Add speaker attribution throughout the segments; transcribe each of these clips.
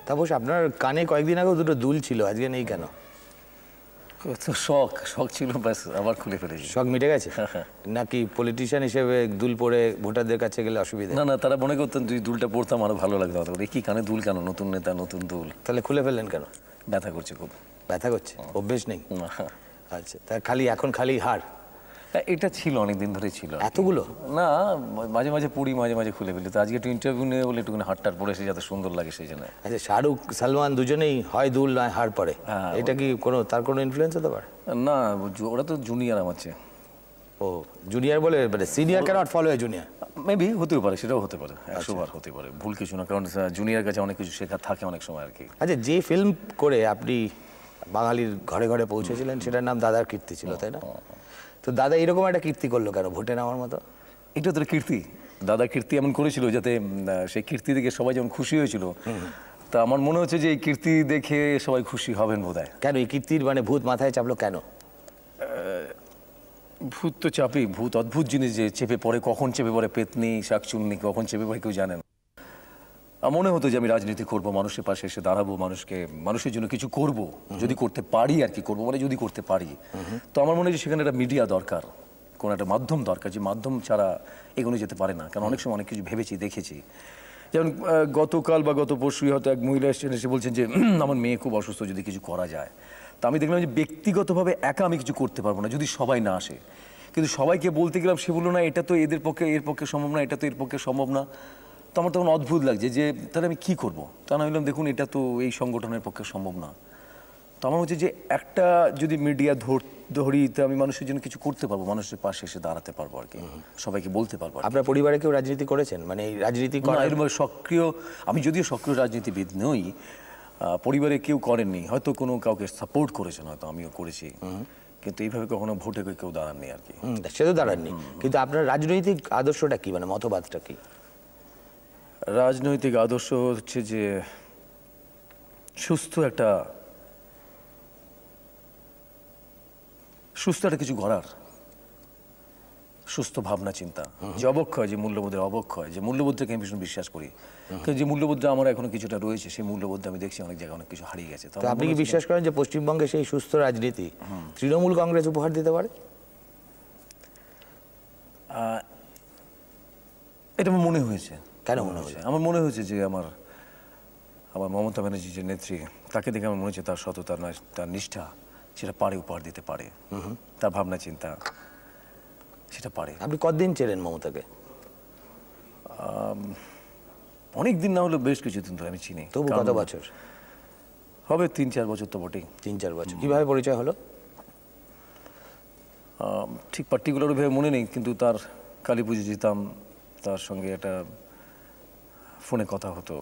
Speaker 1: তাপস, আপনার কানে কয়েকদিন আগেও দুটো দুল ছিল, আজকে নেই কেন?
Speaker 2: তো শখ ছিল, ব্যাস আবার খুলে ফেলেছি।
Speaker 1: শখ মিটে গেছে নাকি পলিটিশিয়ান হিসেবে দুল পরে ভোটারদের কাছে গেলে অসুবিধা?
Speaker 2: না, তারা মনে করতেন তুই দুলটা পড়তাম আরো ভালো লাগতো। কি কানে দুল কেন, নতুন নেতা নতুন দুল।
Speaker 1: তাহলে খুলে ফেললেন কেন?
Speaker 2: ব্যথা করছে খুব।
Speaker 1: ব্যথা করছে, অভ্যেস নেই? আচ্ছা, তা এখন খালি হার?
Speaker 2: এটা ছিল অনেকদিন ধরে ছিল।
Speaker 1: এতগুলো
Speaker 2: না, মাঝে মাঝে পড়ি, মাঝে মাঝে খুলে ফেলি। তো আজকে একটু ইন্টারভিউ নিয়ে বলে একটুখানি হারটার পড়েছে যাতে সুন্দর লাগে সেই জন্য।
Speaker 1: আচ্ছা, শাহরুখ সালমান দুজনেই হয় দুল নয় হার পরে, এটা কি তার কোনো ইনফ্লুয়েন্স হতে পারে?
Speaker 2: না, ওরা তো জুনিয়র আমার চেয়ে।
Speaker 1: ও জুনিয়র বলে, সিনিয়র ক্যানট ফলো এ জুনিয়র?
Speaker 2: মেবি হতেও পারে, সেটাও হতে পারে, 100 বার হতে পারে, ভুল কিছু না। কারণ জুনিয়র কাছে অনেক কিছু শেখা থাকে অনেক সময় আর কি।
Speaker 1: আচ্ছা, যে ফিল্ম করে আপনি বাঙালির ঘরে ঘরে পৌঁছেছিলেন সেটার নাম দাদার কীর্তি ছিল, তাই না? তো দাদা এরকম একটা কীর্তি করলো কেন ভোটে নামার মতো?
Speaker 2: এটা তো কীর্তি, দাদা কীর্তি এমন করেছিল যাতে সেই কীর্তি দেখে সবাই যেমন খুশি হয়েছিল, তা আমার মনে হচ্ছে যে এই কীর্তি দেখে সবাই খুশি হবেন বোধহয়।
Speaker 1: কেন এই কীর্তির ভূত মাথায় চাপলো কেন?
Speaker 2: ভূত তো চাপেই, ভূত অদ্ভুত জিনিস যে চেপে পড়ে, কখন চেপে পড়ে পেতনি শাকচুন্নি, কখন চেপে পড়ে কেউ জানে না। মনে হতো যে আমি রাজনীতি করবো, মানুষের পাশে এসে দাঁড়াবো, মানুষের জন্য কিছু করব, যদি করতে পারি আর কি করবো, যদি করতে পারি। তো আমার মনে হয় যে সেখানে একটা মিডিয়া দরকার, কোনো একটা মাধ্যম দরকার, যে মাধ্যম ছাড়া এগোনো যেতে পারে না। কারণ অনেক সময় অনেক কিছু ভেবেছি, দেখেছি। যেমন গতকাল বা গত পরশুই হয়তো এক মহিলা এসে বলছেন যে আমার মেয়ে খুব অসুস্থ, যদি কিছু করা যায়। তো আমি দেখলাম যে ব্যক্তিগতভাবে একা আমি কিছু করতে পারবো না যদি সবাই না আসে। কিন্তু সবাইকে বলতে গেলাম, সে বললো না এটা তো এর পক্ষে সম্ভব না, এটা তো এর পক্ষে সম্ভব না। তো আমার তখন অদ্ভুত লাগছে যে তাহলে আমি কী করবো। তা আমি বললাম দেখুন, এটা তো এই সংগঠনের পক্ষে সম্ভব না। তো আমার হচ্ছে যে একটা যদি মিডিয়া ধরি, তো আমি মানুষের জন্য কিছু করতে পারবো, মানুষের পাশে এসে দাঁড়াতে পারবো আর কি, সবাইকে বলতে পারবো।
Speaker 1: আপনার পরিবারে কেউ রাজনীতি করেছেন? মানে এই রাজনীতি
Speaker 2: সক্রিয়, আমি যদিও সক্রিয় রাজনীতিবিদ নই, পরিবারে কেউ করেননি, হয়তো কাউকে সাপোর্ট করেছেন, হয়তো আমিও করেছি, কিন্তু এইভাবে কখনো ভোটে কেউ দাঁড়াননি আর কি।
Speaker 1: সে তো দাঁড়াননি, কিন্তু আপনার রাজনৈতিক আদর্শটা কি, মানে মতবাদটা কি?
Speaker 2: রাজনৈতিক আদর্শ হচ্ছে যে সুস্থ একটা কিছু গড়ার, সুস্থ ভাবনা চিন্তা, যে অবক্ষয়, যে মূল্যবোধের অবক্ষয়, যে মূল্যবোধটাকে আমি ভীষণ বিশ্বাস করি। যে মূল্যবোধটা আমার এখনো কিছুটা রয়েছে, সেই মূল্যবোধটা আমি দেখছি অনেক জায়গায় অনেক কিছু হারিয়ে গেছে।
Speaker 1: তো আপনি কি বিশ্বাস করেন যে পশ্চিমবঙ্গে সেই সুস্থ রাজনীতি তৃণমূল কংগ্রেস উপহার দিতে পারে?
Speaker 2: এটা আমার মনে হয়েছে।
Speaker 1: কেন মনে হয়েছে?
Speaker 2: আমার মনে হয়েছে যে আমার মমতা ব্যানার্জি যে নেত্রী, তাকে দেখে আমার মনে হচ্ছে তার সততা, তার নিষ্ঠা সেটা পারে, উপহার দিতে পারে, তার ভাবনা চিন্তা সেটা পারে।
Speaker 1: আপনি কতদিন চেনেন মমতাকে?
Speaker 2: অনেক দিন না হলেও বেশ কিছুদিন ধরে আমি চিনি।
Speaker 1: তবু কত বছর
Speaker 2: হবে? 3-4 বছর তো বটেই।
Speaker 1: 3-4 বছর। কিভাবে পরিচয় হলো?
Speaker 2: ঠিক পার্টিকুলার ভাবে মনে নেই, কিন্তু তার কালী পুজো যেতাম, তার সঙ্গে একটা ফোনে কথা হতো,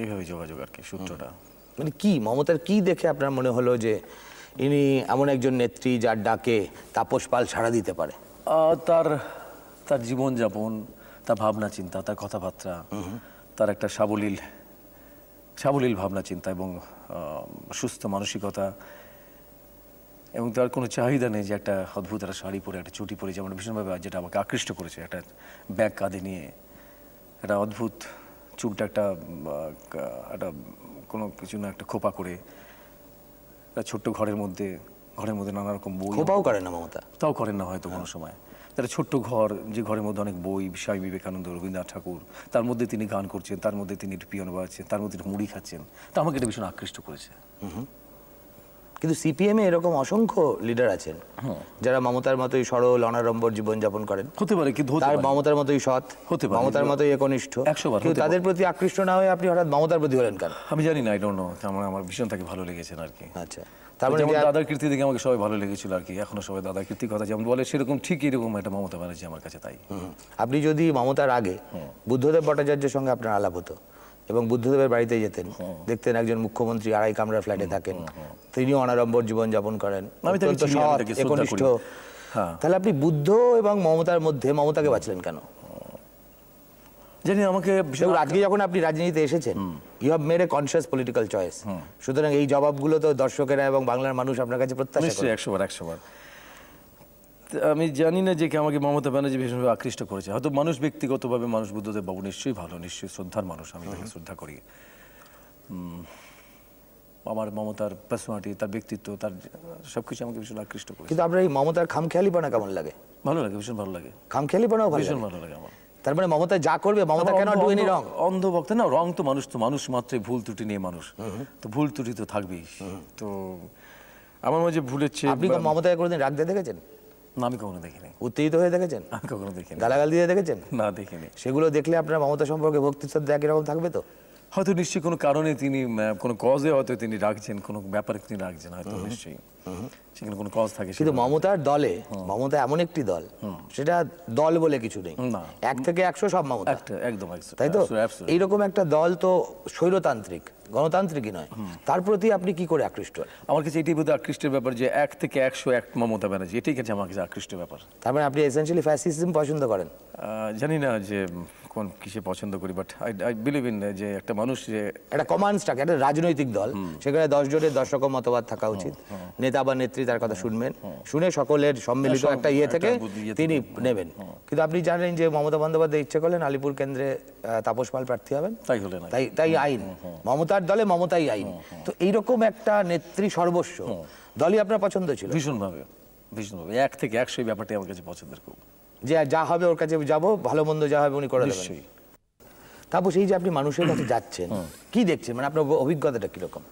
Speaker 2: এইভাবে যোগাযোগ আর কি, সূত্রটা।
Speaker 1: মানে কি মমতার কি দেখে আপনার মনে হলো যে ইনি এমন একজন নেত্রী যার ডাকে তাপস পাল সাড়া দিতে পারে?
Speaker 2: তার জীবনযাপন, তার ভাবনা চিন্তা, তার কথাবার্তা, তার একটা সাবলীল ভাবনা চিন্তা এবং সুস্থ মানসিকতা, এবং তার কোনো চাহিদা নেই যে একটা অদ্ভুত একটা শাড়ি পরে, একটা চুটি পরে, যেমন ভীষণভাবে যেটা আমাকে আকৃষ্ট করেছে, একটা ব্যাগ কাঁধে নিয়ে, একটা অদ্ভুত চুলটা একটা কোনো কিছু না একটা খোপা করে, একটা ছোট্ট ঘরের মধ্যে নানা রকম বই।
Speaker 1: খোপাও করেন না মমতা?
Speaker 2: তাও করেন না হয়তো কোনো সময়। তার ছোট্ট ঘর, যে ঘরের মধ্যে অনেক বই, স্বামী বিবেকানন্দ, রবীন্দ্রনাথ ঠাকুর, তার মধ্যে তিনি গান করছেন, তার মধ্যে তিনি একটু পিয়ানো বাজাচ্ছেন, তার মধ্যে একটু মুড়ি খাচ্ছেন, তা আমাকে এটা ভীষণ আকৃষ্ট করেছে।
Speaker 1: কিন্তু সিপিএমে এরকম অসংখ্য লিডার আছেন যারা মমতার মতোই সরল অনাড়ম্বর জীবনযাপন করেন।
Speaker 2: হতে পারে, কিন্তু
Speaker 1: তার মমতার মতোই সৎ,
Speaker 2: হতে পারে,
Speaker 1: মমতার মতোই একনিষ্ঠ,
Speaker 2: 100 বার।
Speaker 1: কিন্তু তাদের প্রতি আকৃষ্ট না হয়ে আপনি হঠাৎ মমতার প্রতি হলেন কেন?
Speaker 2: আমি জানি না, আই ডোন্ট নো। আমার ভীষণ তাকে ভালো লেগেছে আর কি।
Speaker 1: আচ্ছা, তারপরে
Speaker 2: দাদার কীর্তি দেখে আমাকে সবাই ভালো লেগেছিল আর কি। এখনো সবাই দাদার কীর্তির কথা যেমন বলে, সেরকম ঠিক এরকম একটা মমতা ব্যানার্জি আমার কাছে তাই।
Speaker 1: আপনি যদি মমতার আগে বুদ্ধদেব ভট্টাচার্যের সঙ্গে আপনার আলাপ হতো এবং বুদ্ধদেবের বাড়িতে যেতেন, দেখতেন একজন মুখ্যমন্ত্রী 2.5 কামরার ফ্ল্যাটে থাকেন, তিনিও অনাড়ম্বর জীবনযাপন করেন, একনিষ্ঠ, তাহলে আপনি বুদ্ধ এবং মমতার মধ্যে মমতাকে বাঁচলেন কেন?
Speaker 2: জানি আমাকে
Speaker 1: আজকে যখন আপনি রাজনীতিতে এসেছেন, you have made a conscious political choice, সুতরাং এই জবাবগুলো তো দর্শকেরা এবং বাংলার মানুষ আপনার কাছে প্রত্যাশা করে।
Speaker 2: 100 বার। আমি জানি না যে আমাকে মমতা ব্যানার্জি ভীষণভাবে আকৃষ্ট করেছে। হয়তো মানুষ ব্যক্তিগতভাবে, মানুষ বুদ্ধদেব বাবু নিশ্চয়ই ভালো, নিশ্চয়ই শ্রদ্ধার মানুষ, আমি তাকে শ্রদ্ধা করি। আমার মমতার পার্সোনালিটি, তার ব্যক্তিত্ব, তার সবকিছু আমাকে ভীষণ আকৃষ্ট করে।
Speaker 1: কিন্তু আপনার এই মমতার খামখেয়ালিপনা কেমন লাগে?
Speaker 2: ভালো লাগে, ভীষণ ভালো লাগে।
Speaker 1: খামখেয়ালিপনাও ভালো
Speaker 2: ভীষণ
Speaker 1: লাগে?
Speaker 2: ভালো লাগে আমার।
Speaker 1: তার মানে মমতা যা করবে, মমতা কেন ডু এনি রং?
Speaker 2: অন্ধ ভক্ত না, রং তো মানুষ মাত্রই ভুল ত্রুটি নিয়ে মানুষ, তো ভুল ত্রুটি তো থাকবেই। তো আমার মাঝে ভুলের চেয়ে
Speaker 1: আপনি মমতাকে কোনোদিন রাগ দিয়ে দেখেছেন?
Speaker 2: না, আমি কখনো দেখিনি।
Speaker 1: উত্তেজিত হয়ে দেখেছেন?
Speaker 2: আমি কখনো দেখিনি।
Speaker 1: গালাগাল দিয়ে দেখেছেন?
Speaker 2: না, দেখিনি।
Speaker 1: সেগুলো দেখলে আপনার মমতা সম্পর্কে ভক্তি শ্রদ্ধা একই রকম থাকবে তো?
Speaker 2: হয়তো নিশ্চয়ই কোনো কারণে তিনি, কোনো কজে হয়তো তিনি রাখছেন, কোনো ব্যাপারে তিনি রাখছেন হয়তো, নিশ্চয়ই সেখানে কোনো কজ থাকে।
Speaker 1: কিন্তু মমতার দলে, মমতা এমন একটি দল, সেটা দল বলে কিছু নেই,
Speaker 2: না,
Speaker 1: 1 থেকে 100 সব মমতা,
Speaker 2: একদম,
Speaker 1: তাই তো? এইরকম একটা দল তো স্বৈরতান্ত্রিক, গণতান্ত্রিকই নয়। তার প্রতি আপনি কি করে আকৃষ্ট?
Speaker 2: আমার কাছে এটাই বোধহয় আকৃষ্টের ব্যাপার, যে 1 থেকে 101 মমতা ব্যানার্জি, এটাই কাছে আমার কাছে আকৃষ্টের ব্যাপার।
Speaker 1: তার মানে আপনি এসেনশিয়ালি ফ্যাসিজম পছন্দ করেন?
Speaker 2: জানি না যে কোন কিসে পছন্দ করি, বাট আই বিলিভ ইন যে একটা মানুষ, যে
Speaker 1: একটা কমান্ড স্ট্রাকচার, একটা রাজনৈতিক দল, সেখানে 10 জনের 10 রকম মতবাদ থাকা উচিত। নেতা বা নেত্রী তার কথা শুনবেন, শুনে সকলের সম্মিলিত একটা ইয়ে থেকে তিনি নেবেন। কিন্তু আপনি জানেন যে মমতা বন্দ্যোপাধ্যায় ইচ্ছে করলেন আলিপুর কেন্দ্রে তাপস পাল প্রার্থী হবেন,
Speaker 2: তাই হলে না,
Speaker 1: তাই আইন, মমতার দলে মমতাই আইন। তো এইরকম একটা নেত্রী সর্বস্ব দলই আপনার পছন্দ ছিল?
Speaker 2: ভীষণভাবে, ভীষণভাবে 1 থেকে 100 এই ব্যাপারটাই আমার কাছে পছন্দের খুব।
Speaker 1: যে যা হবে ওর কাছে যাব, ভালো মন্দ যা হবে উনি করে দেবেন।
Speaker 2: নিশ্চয়ই।
Speaker 1: তারপর সেই যে আপনি মানুষের কাছে যাচ্ছেন, কি দেখছেন, মানে আপনার অভিজ্ঞতাটা কিরকম?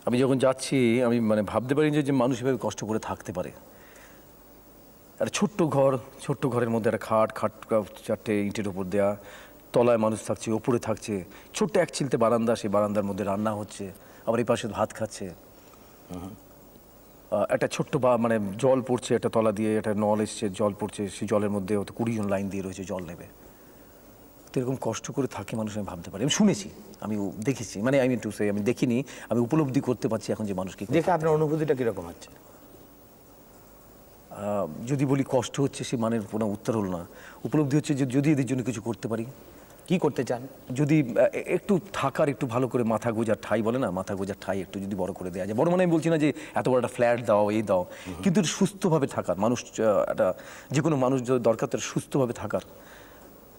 Speaker 2: আমি যখন যাচ্ছি, আমি মানে ভাবতে পারি যে মানুষ এভাবে কষ্ট করে থাকতে পারে। একটা ছোট্ট ঘরের মধ্যে একটা খাট 4টে ইটের উপর দেয়া, তলায় মানুষ থাকছে, ওপরে থাকছে, ছোট্ট এক চিলতে বারান্দা, সেই বারান্দার মধ্যে রান্না হচ্ছে, আবার এই পাশে ভাত খাচ্ছে। একটা ছোট্ট মানে জল পড়ছে, একটা তলা দিয়ে একটা নল এসছে, জল পড়ছে, সেই জলের মধ্যে 20 জন লাইন দিয়ে রয়েছে জল নেবে। তো এরকম কষ্ট করে থাকে মানুষ, আমি ভাবতে পারি, আমি শুনেছি, আমি দেখেছি, মানে আমি টু সে, আমি দেখিনি, আমি উপলব্ধি করতে পারছি এখন যে মানুষকে
Speaker 1: দেখে আপনার অনুভূতিটা কিরকম হচ্ছে?
Speaker 2: যদি বলি কষ্ট হচ্ছে, সে মানের কোনো উত্তর হলো না। উপলব্ধি হচ্ছে যে যদি এদের জন্য কিছু করতে পারি।
Speaker 1: কি করতে চান?
Speaker 2: যদি একটু থাকার, একটু ভালো করে মাথা গোজার ঠাই বলে না, মাথা গোজার ঠাই একটু যদি বড় করে দেওয়া যায়, বড় মানে আমি বলছি না যে এত বড় একটা ফ্ল্যাট দাও, এই দাও, কিন্তু সুস্থভাবে থাকার, মানুষ একটা যে কোনো মানুষ দরকার তার সুস্থভাবে থাকার,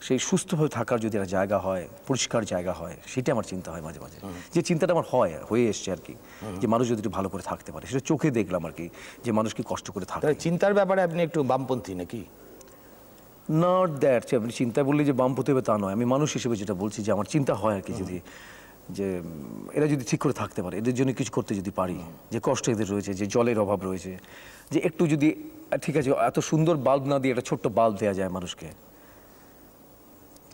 Speaker 2: সেই সুস্থভাবে থাকার যদি একটা জায়গা হয়, পরিষ্কার জায়গা হয়, সেটা আমার চিন্তা হয় মাঝে মাঝে, যে চিন্তাটা আমার হয়ে এসছে আর কি, যে মানুষ যদি একটু ভালো করে থাকতে পারে, সেটা চোখে দেখলাম আর কি, যে মানুষ কি কষ্ট করে থাকে।
Speaker 1: চিন্তার ব্যাপারে আপনি একটু বামপন্থী নাকি?
Speaker 2: নট দ্যাট, আপনি চিন্তা বললে যে বামপন্থী হবে তা নয়, আমি মানুষ হিসেবে যেটা বলছি, যে আমার চিন্তা হয় আর কি, যদি যে এরা যদি ঠিক করে থাকতে পারে, এদের জন্য কিছু করতে যদি পারি, যে কষ্ট এদের রয়েছে, যে জলের অভাব রয়েছে, যে একটু যদি, ঠিক আছে এত সুন্দর বাল্ব না দিয়ে একটা ছোট্ট বাল্ব দেওয়া যায় মানুষকে,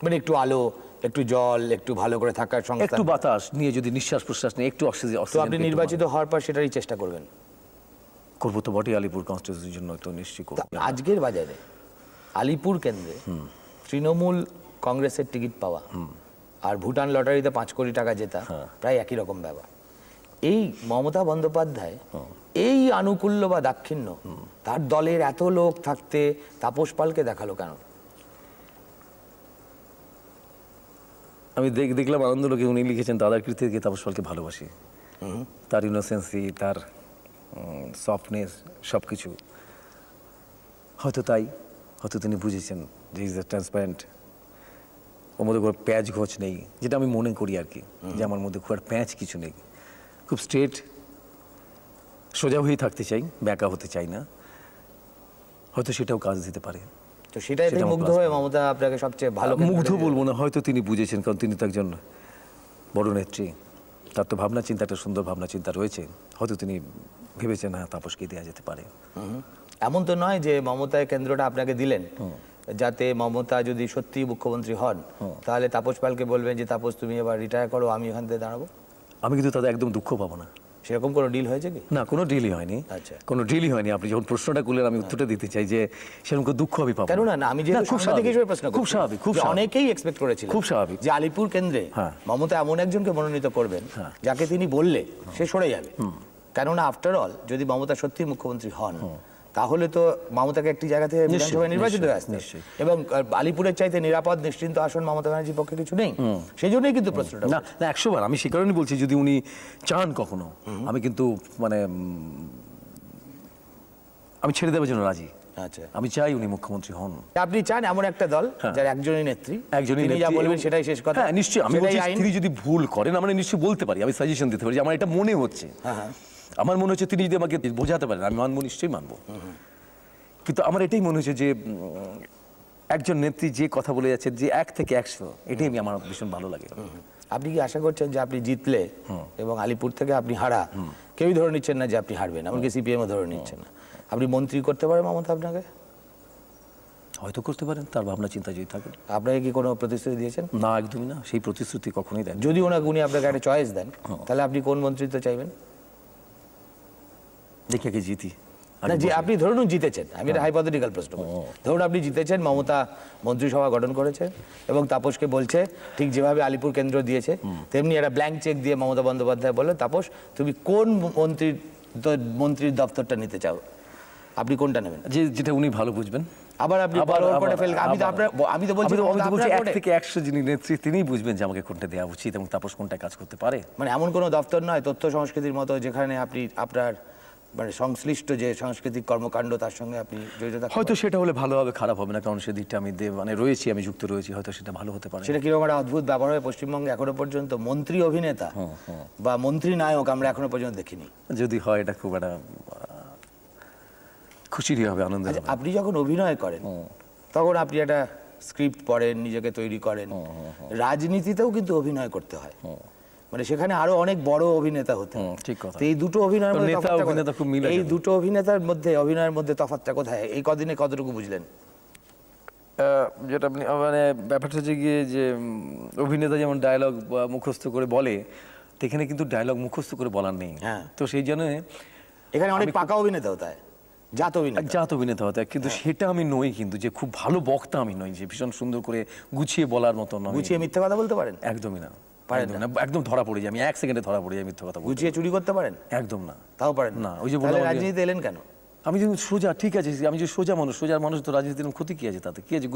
Speaker 1: মানে একটু আলো, একটু জল, একটু ভালো করে থাকার সংস্থান,
Speaker 2: একটু বাতাস নিয়ে যদি নিঃশ্বাস প্রশ্বাস নিয়ে একটু অক্সিজেন।
Speaker 1: তো আপনি নির্বাচিত হওয়ার পর সেটারই চেষ্টা করবেন?
Speaker 2: করবো তো বটে, আলিপুর কনস্টিটিউন্সির জন্য তো নিশ্চয়ই করবো।
Speaker 1: আজকের বাজারে আলিপুর কেন্দ্রে তৃণমূল কংগ্রেসের টিকিট পাওয়া আর ভুটান লটারিতে 5 কোটি টাকা জেতা প্রায় একই রকম ব্যাপার। এই মমতা বন্দ্যোপাধ্যায় এই আনুকূল্য বা দাক্ষিণ্য তার দলের এত লোক থাকতে তাপস পালকে দেখালো কেন?
Speaker 2: আমি দেখলাম আনন্দলোকে উনি লিখেছেন, দাদার কৃতি থেকে তাপস পালকে ভালোবাসি, তার ইনোসেন্সি, তার সফটনেস, সব কিছু হয়তো তাই, হয়তো তিনি বুঝেছেন যে ইজ এ ট্রান্সপারেন্ট, ওর মধ্যে কোনো প্যাঁচ ঘোচ নেই, যেটা আমি মনে করি আর কি, যে আমার মধ্যে খুব আর প্যাঁচ কিছু নেই, খুব স্ট্রেট, সোজা হয়েই থাকতে চাই, ব্যাকা হতে চাই না, হয়তো সেটাও কাজ দিতে পারে।
Speaker 1: তো সেটাই মুগ্ধ হয়ে মমতা আপনাকে সবচেয়ে ভালো,
Speaker 2: মুগ্ধ বলবো না, হয়তো তিনি বুঝেছেন, কারণ তিনি তো একজন বড় নেত্রী, তার তো ভাবনা চিন্তা, একটা সুন্দর ভাবনা চিন্তা রয়েছে, হয়তো তিনি ভেবেছেন হ্যাঁ তাপসকে দেওয়া যেতে পারে।
Speaker 1: এমন তো নয় যে মমতা কেন্দ্রটা আপনাকে দিলেন যাতে মমতা যদি সত্যি মুখ্যমন্ত্রী হন তাহলে তাপস পালকে বলবেন যে তাপস তুমি এবার রিটায়ার করো, আমি ওখান থেকে দাঁড়াবো।
Speaker 2: আমি কিন্তু তাদের একদম দুঃখ পাবো না।
Speaker 1: সেরকম কোনো ডিল হয়েছে কি?
Speaker 2: না, কোনো ডিলই হয়নি।
Speaker 1: আচ্ছা,
Speaker 2: কোনো ডিলই হয়নি। আপনি যখন প্রশ্নটা করলেন আমি উত্তরটা দিতে চাই যে সেরকম কোনো দুঃখ আমি পাবো
Speaker 1: কেন না? আমি যে সাংবাদিক হিসেবে প্রশ্ন করছি,
Speaker 2: খুব স্বাভাবিক, খুব
Speaker 1: অনেকেই এক্সপেক্ট করেছিলেন
Speaker 2: খুব স্বাভাবিক
Speaker 1: যে আলিপুর কেন্দ্রে মমতা এমন একজনকে মনোনীত করবেন যাকে তিনি বললে সে সরে যাবে। কেননা আফটার অল যদি মমতা সত্যি মুখ্যমন্ত্রী হন তাহলে তো মমতাকে একটি জায়গা থেকে বিধানসভায় নির্বাচিত হয়ে আসতে, এবং আলিপুরের চাইতে নিরাপদ নিশ্চিন্ত আসন মমতা ব্যানার্জির পক্ষে কিছু নেই। সেই জন্যই কিন্তু প্রশ্নটা
Speaker 2: না 100 বার আমি সে কারণেই বলছি, যদি উনি চান কখনো, আমি কিন্তু মানে আমি ছেড়ে দেওয়ার জন্য রাজি।
Speaker 1: আচ্ছা,
Speaker 2: আমি চাই উনি মুখ্যমন্ত্রী হন।
Speaker 1: আপনি চান এমন একটা দল যার একজনই নেত্রী,
Speaker 2: একজনই
Speaker 1: তিনি যা বলবেন সেটাই শেষ কথা।
Speaker 2: হ্যাঁ নিশ্চয়ই, আমি বলছি তিনি যদি ভুল করেন আমরা নিশ্চয়ই বলতে পারি, আমি সাজেশন দিতে পারি যে আমার এটা মনে হচ্ছে। আমার মনে হচ্ছে তিনি যদি আমাকে বোঝাতে পারেন আমি মানবো, নিশ্চয়ই মানবো। কিন্তু আমার এটাই মনে হচ্ছে যে একজন নেত্রী যে কথা বলে যাচ্ছে, যে 1 থেকে 100, এটাই আমার ভীষণ ভালো লাগে।
Speaker 1: আপনি কি আশা করছেন যে আপনি জিতলে এবং আলিপুর থেকে আপনি হারা, কেউই ধরে নিচ্ছেন না যে আপনি হারবেন, এমনকি সিপিএমও ধরে নিচ্ছেন না, আপনি মন্ত্রী করতে পারেন মমতা আপনাকে?
Speaker 2: হয়তো করতে পারেন, তার ভাবনা চিন্তা যদি থাকে।
Speaker 1: আপনাকে কি কোনো প্রতিশ্রুতি দিয়েছেন?
Speaker 2: না, একদমই না, সেই প্রতিশ্রুতি কখনোই দেন।
Speaker 1: যদি উনি আপনাকে একটা চয়েস দেন, তাহলে আপনি কোন মন্ত্রিত্ব চাইবেন?
Speaker 2: দেখি আগে জিতি।
Speaker 1: না, যে আপনি ধরুন জিতেছেন, আমি একটা হাইপোথেটিক্যাল প্রশ্ন করছি। ধরুন আপনি জিতেছেন, মমতা মন্ত্রিসভা গঠন করেছে এবং তাপসকে বলছে ঠিক যেভাবে আলিপুর কেন্দ্র দিয়েছে তেমনি একটা ব্ল্যাঙ্ক চেক দিয়ে মমতা বন্দ্যোপাধ্যায় বললেন, তাপস তুমি কোন মন্ত্রীর দপ্তরটা নিতে চাও, আপনি কোনটা নেবেন?
Speaker 2: যেটা উনি ভালো বুঝবেন।
Speaker 1: আবার আপনি আমি তো বলছি
Speaker 2: 1 থেকে 100 যিনি নেত্রী তিনিই বুঝবেন যে আমাকে কোনটা দেওয়া উচিত এবং তাপস কোনটা কাজ করতে পারে।
Speaker 1: মানে এমন কোনো দপ্তর নয় তথ্য সংস্কৃতির মতো যেখানে আপনি আপনার মানে সংশ্লিষ্ট যে সাংস্কৃতিক কর্মকাণ্ড তার সঙ্গে আপনি জড়িত?
Speaker 2: হয়তো সেটা হলে ভালো হবে, খারাপ হবে না, কারণ সেদিকটা আমি মানে রয়েছি, আমি যুক্ত রয়েছি, হয়তো সেটা ভালো হতে পারে।
Speaker 1: সেটা কিরকম একটা অদ্ভুত ব্যাপার হয় পশ্চিমবঙ্গে এখনো পর্যন্ত মন্ত্রী অভিনেতা বা মন্ত্রী নায়ক আমরা এখনো পর্যন্ত দেখিনি।
Speaker 2: যদি হয় এটা খুব একটা খুশিরই হবে, আনন্দের হবে।
Speaker 1: আপনি যখন অভিনয় করেন তখন আপনি একটা স্ক্রিপ্ট পড়েন, নিজেকে তৈরি করেন। রাজনীতিতেও কিন্তু অভিনয় করতে হয়, মানে সেখানে আরো অনেক বড় অভিনেতা হতে হয়।
Speaker 2: ঠিক কথা।
Speaker 1: এই দুটো অভিনয়ের মধ্যে
Speaker 2: এই
Speaker 1: দুটো অভিনেতার মধ্যে অভিনয়ের মধ্যে তফাৎটা কোথায়? এই কদিনে কতটুকু বুঝলেন?
Speaker 2: যেটা আপনি মানে ব্যাপারটা হচ্ছে গিয়ে যে অভিনেতা যেমন ডায়লগ মুখস্থ করে বলে, এখানে কিন্তু ডায়লগ মুখস্থ করে বলার নেই। তো সেই জন্য
Speaker 1: এখানে অনেক পাকা অভিনেতা হতে হয়, জাত
Speaker 2: অভিনেতা হতে হয়, কিন্তু সেটা আমি নই, কিন্তু যে খুব ভালো বক্তা আমি নই, যে ভীষণ সুন্দর করে গুছিয়ে বলার মতো নয়।
Speaker 1: গুছিয়ে মিথ্যা কথা বলতে পারেন?
Speaker 2: একদমই না, একদম ধরা পড়ে যাই আমি, 1 সেকেন্ডে ধরা পড়ে যাই মিথ্যা কথা।
Speaker 1: গুছিয়ে চুরি করতে পারেন?
Speaker 2: একদম না।
Speaker 1: তাও পারেন
Speaker 2: না? ওই যে বললাম
Speaker 1: রাজনীতিতে এলেন কেন?
Speaker 2: আমি যে সোজা, ঠিক আছে, আমি যে সোজা মানুষ তো রাজনীতির ক্ষতি কি আছে তাতে? কি আছে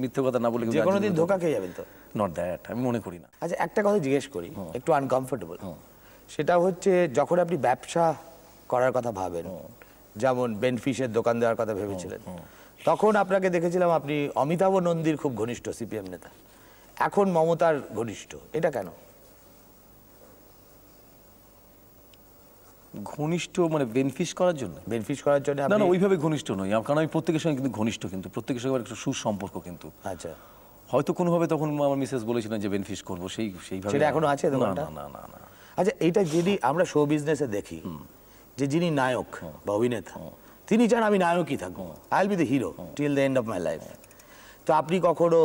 Speaker 2: মিথ্যে কথা না বলে?
Speaker 1: যে কোনো দিন ধোকা খেয়ে যাবেন তো?
Speaker 2: নট দ্যাট, আমি মনে করি না।
Speaker 1: আচ্ছা, একটা কথা জিজ্ঞেস করি, একটু আনকমফোর্টেবল। সেটা হচ্ছে যখন আপনি ব্যবসা করার কথা ভাবেন, যেমন বেনফিশের দোকান দেওয়ার কথা ভেবেছিলেন, তখন আপনাকে দেখেছিলাম আপনি অমিতাভ নন্দীর খুব ঘনিষ্ঠ সিপিএম নেতা, এখন মমতার ঘনিষ্ঠ, এটা কেন?
Speaker 2: ঘনিষ্ঠ মানে বেনফিশ করার জন্য?
Speaker 1: বেনফিশ করার জন্য?
Speaker 2: না, ওইভাবে ঘনিষ্ঠ নই, কারণ আমি প্রত্যেকের সঙ্গে কিন্তু ঘনিষ্ঠ, কিন্তু প্রত্যেকের সঙ্গে একটা সুসম্পর্ক কিন্তু।
Speaker 1: আচ্ছা,
Speaker 2: হয়তো কোনোভাবে তখন আমার মিসেস বলেছিলেন যে বেনফিশ করবো, সেইভাবে।
Speaker 1: সেটা এখনো আছে দোকানটা?
Speaker 2: না না না।
Speaker 1: আচ্ছা, এইটা যদি আমরা শো বিজনেসে দেখি যে যিনি নায়ক বা অভিনেতা তিনি চান আমি নায়কই থাকবো, I will be the hero till the end of my life. তো আপনি কখনো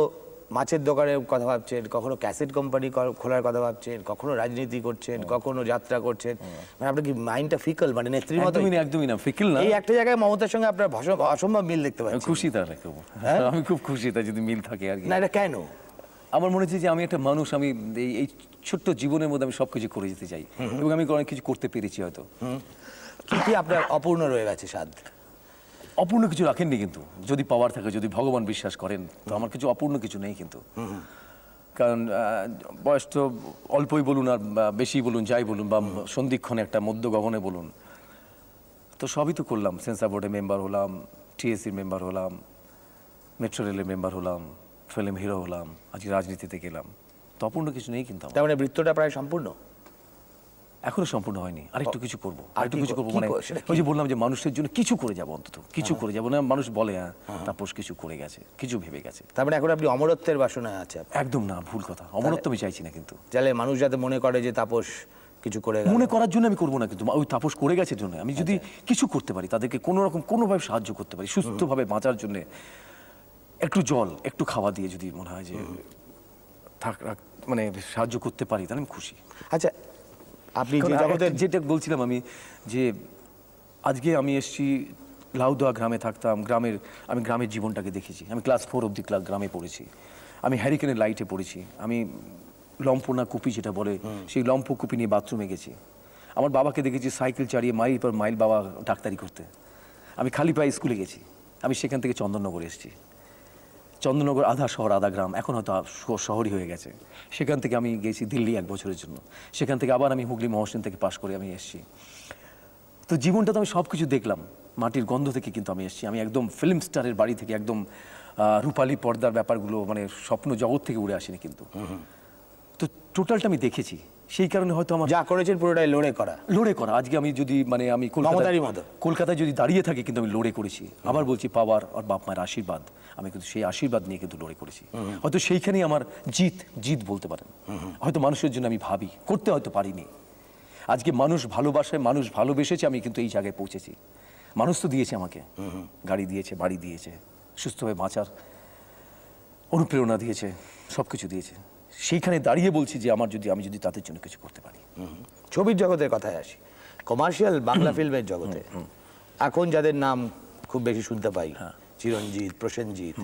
Speaker 1: মাছের দোকানের কথা ভাবছেন, কখনো ক্যাসেট কোম্পানি খোলার কথা ভাবছেন, কখনো রাজনীতি করছেন, কখনো যাত্রা করছেন, মানে আপনার কি মাইন্ডটা ফিকল, মানে নেত্রীর মতো?
Speaker 2: একদমই না, ফিকল না।
Speaker 1: এই একটা জায়গায় মমতার সঙ্গে আপনার অসম্ভব মিল দেখতে পাচ্ছি।
Speaker 2: খুশি তাহলে, আমি খুব খুশি তা যদি মিল থাকে আর কি।
Speaker 1: না, এটা কেন?
Speaker 2: আমার মনে হচ্ছে যে আমি একটা মানুষ, আমি এই ছোট্ট জীবনের মধ্যে আমি সবকিছু করে যেতে চাই এবং আমি অনেক কিছু করতে পেরেছি হয়তো।
Speaker 1: কি আপনার অপূর্ণ রয়ে গেছে স্বাদ?
Speaker 2: অপূর্ণ কিছু রাখেননি, কিন্তু যদি পাওয়ার থাকে, যদি ভগবান বিশ্বাস করেন, তো আমার কিছু অপূর্ণ কিছু নেই কিন্তু। কারণ বয়স তো অল্পই বলুন আর বেশি বলুন, যাই বলুন, বা সন্ধিক্ষণে একটা মধ্য গগনে বলুন, তো সবই তো করলাম। সেন্সর বোর্ডে মেম্বার হলাম, টিএসসির মেম্বার হলাম, মেট্রো রেলের মেম্বার হলাম, ফিল্ম হিরো হলাম, আজকে রাজনীতিতে গেলাম, তো অপূর্ণ কিছু নেই কিন্তু।
Speaker 1: তার মানে বৃত্তটা প্রায় সম্পূর্ণ?
Speaker 2: এখনো সম্পূর্ণ হয়নি, আরেকটু কিছু করবো, মানে ওই যে বললাম যে মানুষের জন্য কিছু করে যাবো, অন্তত কিছু করে যাবো। না, মানুষ বলে তাপস কিছু করে গেছে, কিছু ভেবে গেছে,
Speaker 1: তার মানে এখন আপনি অমরত্বের বাসনায় আছে?
Speaker 2: একদম না, ভুল কথা, অমরত্ব আমি চাইছি না, কিন্তু
Speaker 1: যাতে মানুষ যাতে মনে করে যে তাপস কিছু করে গেল।
Speaker 2: মনে করার জন্য আমি করবো না, কিন্তু ওই তাপস করে গেছে জন্য আমি যদি কিছু করতে পারি, তাদেরকে কোনো রকম কোনোভাবে সাহায্য করতে পারি, সুস্থভাবে বাঁচার জন্য একটু জল একটু খাওয়া দিয়ে যদি মনে হয় যে মানে সাহায্য করতে পারি, তাহলে আমি খুশি।
Speaker 1: আচ্ছা, আপনি
Speaker 2: যেটা বলছিলাম আমি, যে আজকে আমি এসছি লাউদোয়া গ্রামে থাকতাম, আমি গ্রামের জীবনটাকে দেখেছি। আমি ক্লাস 4 অবধি গ্রামে পড়েছি, আমি হ্যারিকেনের লাইটে পড়েছি, আমি লম্পনা কুপি যেটা বলে সেই লম্প কুপি নিয়ে বাথরুমে গেছি। আমার বাবাকে দেখেছি সাইকেল চালিয়ে মাইল পর মাইল বাবা ডাক্তারি করতে। আমি খালি পায়ে স্কুলে গেছি, আমি সেখান থেকে চন্দননগর এসেছি। চন্দননগর আধা শহর আধা গ্রাম, এখন হয়তো শহরই হয়ে গেছে। সেখান থেকে আমি গেছি দিল্লি 1 বছরের জন্য, সেখান থেকে আবার আমি হুগলি মহসিন থেকে পাশ করে আমি এসেছি। তো জীবনটা তো আমি সব কিছু দেখলাম, মাটির গন্ধ থেকে কিন্তু আমি এসেছি। আমি একদম ফিল্ম স্টারের বাড়ি থেকে, একদম রূপালী পর্দার ব্যাপারগুলো, মানে স্বপ্ন জগৎ থেকে উড়ে আসেনি কিন্তু। তো টোটালটা আমি দেখেছি, সেই কারণে হয়তো আমার
Speaker 1: যা করেছেন পুরোটাই লড়ে করা।
Speaker 2: আজকে আমি যদি মানে আমি
Speaker 1: মমতারই মতো।
Speaker 2: কলকাতায় যদি দাঁড়িয়ে থাকি, কিন্তু আমি লড়ে করেছি। আবার বলছি, পাওয়ার আর বাপ মায়ের আশীর্বাদ, আমি কিন্তু সেই আশীর্বাদ নিয়ে কিন্তু লড়ে করেছি। হয়তো সেইখানেই আমার জিত বলতে পারেন। হয়তো মানুষের জন্য আমি ভাবি, করতে হয়তো পারিনি। আজকে মানুষ ভালোবাসে, মানুষ ভালোবেসেছে, আমি কিন্তু এই জায়গায় পৌঁছেছি। মানুষ তো দিয়েছে আমাকে, গাড়ি দিয়েছে, বাড়ি দিয়েছে, সুস্থভাবে বাঁচার অনুপ্রেরণা দিয়েছে, সব কিছু দিয়েছে। সেইখানে দাঁড়িয়ে বলছি যে আমি যদি তাদের জন্য কিছু করতে পারি।
Speaker 1: ছবির জগতের কথায় আসি, কমার্শিয়াল বাংলা ফিল্মের জগতে এখন যাদের নাম খুব বেশি শুনতে পাই, চিরঞ্জিত, প্রসেনজিৎ,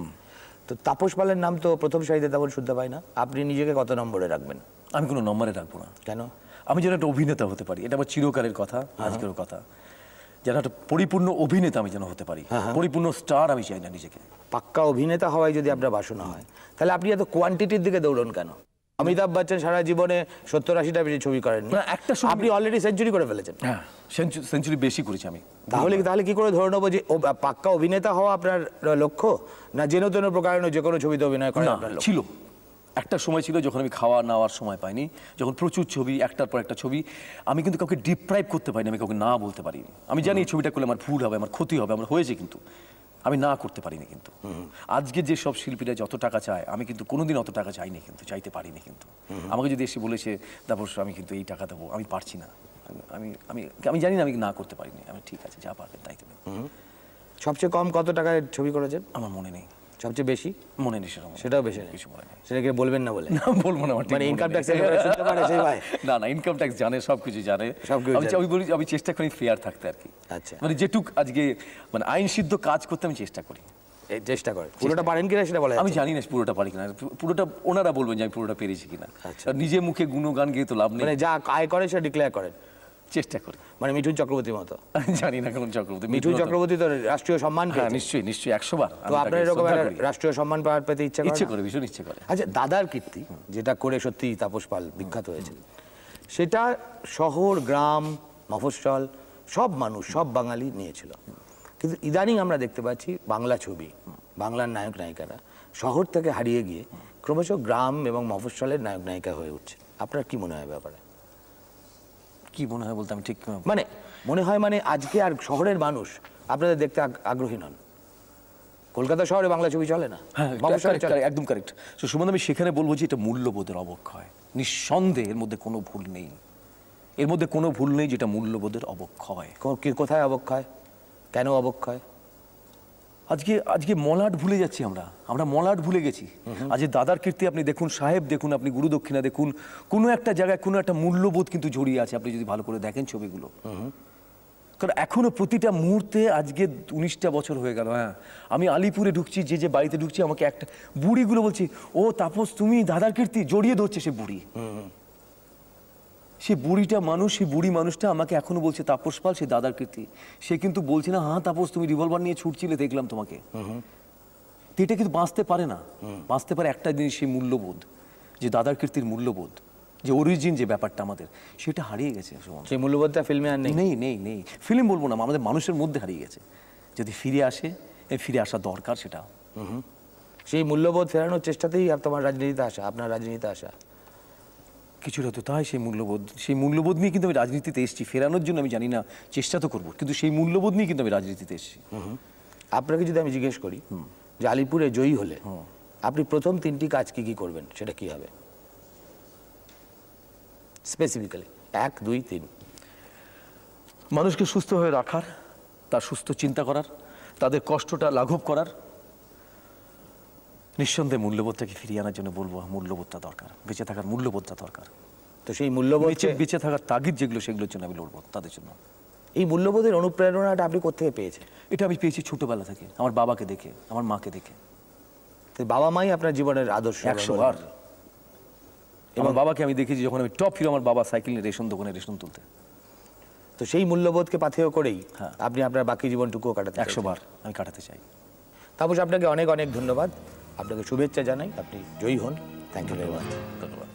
Speaker 1: তো তাপস পালের নাম তো প্রথম সারিতে তেমন শুনতে পাই না। আপনি নিজেকে কত নম্বরে রাখবেন?
Speaker 2: আমি কোনো নম্বরে রাখবো না।
Speaker 1: কেন?
Speaker 2: আমি যেন একটা অভিনেতা হতে পারি, এটা আমার চিরকালের কথা, আজকেরও কথা। যেন একটা পরিপূর্ণ অভিনেতা আমি যেন হতে পারি, পরিপূর্ণ স্টার আমি চাই না নিজেকে।
Speaker 1: পাক্কা অভিনেতা হওয়াই যদি আপনার বাসনা হয়, তাহলে আপনি এত কোয়ান্টিটির দিকে দৌড়ন কেন? অমিতাভ বচ্চন সারা জীবনে 70-80টা বেশি ছবি করেন,
Speaker 2: একটা
Speaker 1: আপনি অলরেডি সেঞ্চুরি করে ফেলেছেন।
Speaker 2: হ্যাঁ, সেঞ্চুরি বেশি করেছি আমি।
Speaker 1: তাহলে কি করে ধরে নেবো যে পাক্কা অভিনেতা হওয়া আপনার লক্ষ্য, না যেন তেন প্রকারেণ যে কোনো ছবিতে অভিনয় করা আপনার লক্ষ্য?
Speaker 2: ছিল একটা সময় ছিল যখন আমি খাওয়া নেওয়ার সময় পাইনি, যখন প্রচুর ছবি, একটার পর একটা ছবি, আমি কিন্তু কাউকে ডিপ্রাইভ করতে পারিনি, আমি কাউকে না বলতে পারিনি। আমি জানি এই ছবিটা করলে আমার ভুল হবে, আমার ক্ষতি হবে, আমার হয়েছে, কিন্তু আমি না করতে পারিনি। কিন্তু আজকে যে সব শিল্পীরা যত টাকা চায়, আমি কিন্তু কোনোদিন অত টাকা চাইনি, কিন্তু চাইতে পারিনি। কিন্তু আমাকে যদি এসে বলেছে তারপর আমি কিন্তু এই টাকা দেবো, আমি পারছি না, আমি আমি আমি জানি না, আমি না করতে পারিনি। আমি ঠিক আছে, যা পারবেন তাই দেবেন।
Speaker 1: সবচেয়ে কম কত টাকায় ছবি করেছেন?
Speaker 2: আমার মনে নেই।
Speaker 1: সবচেয়ে বেশি?
Speaker 2: মনে নেই,
Speaker 1: সেটাও বেশি কিছু মনে নেই। সেটাকে বলবেন না বলে?
Speaker 2: না, বলবো না।
Speaker 1: মানে ইনকাম ট্যাক্স শুনতে পারে সেই ভাই?
Speaker 2: না, ইনকাম ট্যাক্স জানে, সবকিছু জানে। আমি বলি, আমি চেষ্টা করি ফেয়ার থাকতে আর কি।
Speaker 1: আচ্ছা,
Speaker 2: মানে যেটুক আজকে মানে আইন সিদ্ধ কাজ করতে আমি চেষ্টা করি।
Speaker 1: চেষ্টা করে পুরোটা পারেন কিনা সেটা বলা
Speaker 2: আমি জানি না পুরোটা পারি কিনা, পুরোটা ওনারা বলবেন যে আমি পুরোটা পেরেছি কিনা। নিজে মুখে গুণগান গিয়ে তো লাভ নেই।
Speaker 1: মানে যা আয় করে সেটা ডিক্লেয়ার করেন?
Speaker 2: চেষ্টা করি।
Speaker 1: মানে মিঠুন চক্রবর্তীর মতো?
Speaker 2: জানি না কোন চক্রবর্তী।
Speaker 1: মিঠুন চক্রবর্তী তো রাষ্ট্রীয় সম্মান পেয়েছে।
Speaker 2: হ্যাঁ, নিশ্চয়ই 100 বার।
Speaker 1: তো আপনার এরকম রাষ্ট্রীয় সম্মান পাওয়ার পেতে ইচ্ছে
Speaker 2: করে, ভীষণ ইচ্ছে করে।
Speaker 1: আচ্ছা, দাদার কীর্তি যেটা করে সত্যি তাপস পাল বিখ্যাত হয়েছে, সেটা শহর, গ্রাম, মফস্বল সব মানুষ, সব বাঙালি নিয়েছিল। কিন্তু ইদানিং আমরা দেখতে পাচ্ছি বাংলা ছবি, বাংলার নায়ক নায়িকারা শহর থেকে হারিয়ে গিয়ে ক্রমশ গ্রাম এবং মফস্বলের নায়ক নায়িকা হয়ে উঠছে। আপনার কি মনে হয় ব্যাপারে?
Speaker 2: কি মনে হয় বলতে আমি ঠিক
Speaker 1: মানে মনে হয় মানে আজকে আর শহরের মানুষ আপনাদের দেখতে আগ্রহী নন। কলকাতা শহরে বাংলা ছবি চলে না।
Speaker 2: হ্যাঁ, একদম কারেক্ট। সুমন, আমি সেখানে বলবো যে এটা মূল্যবোধের অবক্ষয়। নিঃসন্দেহে এর মধ্যে কোনো ভুল নেই, এর মধ্যে কোনো ভুল নেই, যেটা মূল্যবোধের অবক্ষয়।
Speaker 1: কোথায় অবক্ষয়? কেন অবক্ষয়?
Speaker 2: আজকে মলাট ভুলে যাচ্ছি আমরা মলাট ভুলে গেছি। আজকে দাদার কীর্তি আপনি দেখুন, সাহেব দেখুন, আপনি গুরু দক্ষিণা দেখুন, কোনো একটা জায়গায় কোনো একটা মূল্যবোধ কিন্তু জড়িয়ে আছে, আপনি যদি ভালো করে দেখেন ছবিগুলো। কারণ এখনো প্রতিটা মুহূর্তে, আজকে 19টা বছর হয়ে গেল, হ্যাঁ, আমি আলিপুরে ঢুকছি, যে বাড়িতে ঢুকছি, আমাকে একটা বুড়িগুলো বলছি, ও তাপস তুমি দাদার কীর্তি, জড়িয়ে ধরছে সে বুড়ি। সে বুড়িটা মানুষ, সেই বুড়ি মানুষটা আমাকে এখনো বলছে তাপস পাল সে দাদার কীর্তি। সে কিন্তু বলছে না, হ্যাঁ তাপস তুমি রিভলভার নিয়ে ছুটছিলে, দেখলাম তোমাকে। এটা কিন্তু বাঁচতে পারে না। বাঁচতে পারে একটা জিনিস, সেই মূল্যবোধ, যে দাদার কীর্তির মূল্যবোধ, যে অরিজিন যে ব্যাপারটা আমাদের, সেটা হারিয়ে গেছে।
Speaker 1: সেই মূল্যবোধটা ফিল্মে আর
Speaker 2: নেই। ফিল্ম বলবো না, আমাদের মানুষের মধ্যে হারিয়ে গেছে। যদি ফিরে আসা দরকার সেটা।
Speaker 1: সেই মূল্যবোধ ফেরানোর চেষ্টাতেই তোমার রাজনীতিতে আসা, আপনার রাজনীতিতে আসা
Speaker 2: কিছুটা তো তাই। সেই মূল্যবোধ নিয়ে কিন্তু আমি রাজনীতিতে এসেছি, ফেরানোর জন্য আমি জানি না, চেষ্টা তো করবো, কিন্তু সেই মূল্যবোধ নিয়ে কিন্তু আমি রাজনীতিতে এসেছি।
Speaker 1: আপনাকে যদি আমি জিজ্ঞেস করি যে আলিপুরে জয়ী হলে আপনি প্রথম 3টি কাজ কি করবেন, সেটা কি হবে স্পেসিফিক্যালি? 1, 2, 3।
Speaker 2: মানুষকে সুস্থভাবে রাখার, তার সুস্থ চিন্তা করার, তাদের কষ্টটা লাঘব করার, নিঃসন্দেহে মূল্যবোধটাকে ফিরিয়ে আনার জন্য বলবো, মূল্যবোধটা দরকার, বেঁচে থাকার মূল্যবোধটা দরকার।
Speaker 1: তো সেই মূল্যবোধ,
Speaker 2: বেঁচে থাকার তাগিদ যেগুলো, সেগুলোর জন্য আমি লড়বো, তাদের জন্য।
Speaker 1: এই মূল্যবোধের অনুপ্রেরণাটা আপনি কোত্থেকে পেয়েছেন?
Speaker 2: এটা আমি পেয়েছি ছোটবেলা থেকে, আমার বাবাকে দেখে, আমার মাকে দেখে।
Speaker 1: বাবা মাই আপনার জীবনের আদর্শ?
Speaker 2: 100 বার। আমার বাবাকে আমি দেখেছি যখন আমি টপ হিরো, আমার বাবা সাইকেল নিয়ে দোকানে রেশন তুলতে।
Speaker 1: তো সেই মূল্যবোধকে পাথেয় করেই আপনি আপনার বাকি জীবনটুকুও কাটাতে?
Speaker 2: 100 বার আমি কাটাতে চাই।
Speaker 1: তাপস, আপনাকে অনেক অনেক ধন্যবাদ, আপনাকে শুভেচ্ছা জানাই, আপনি জয়ী হন। Thank you very much.
Speaker 2: ধন্যবাদ।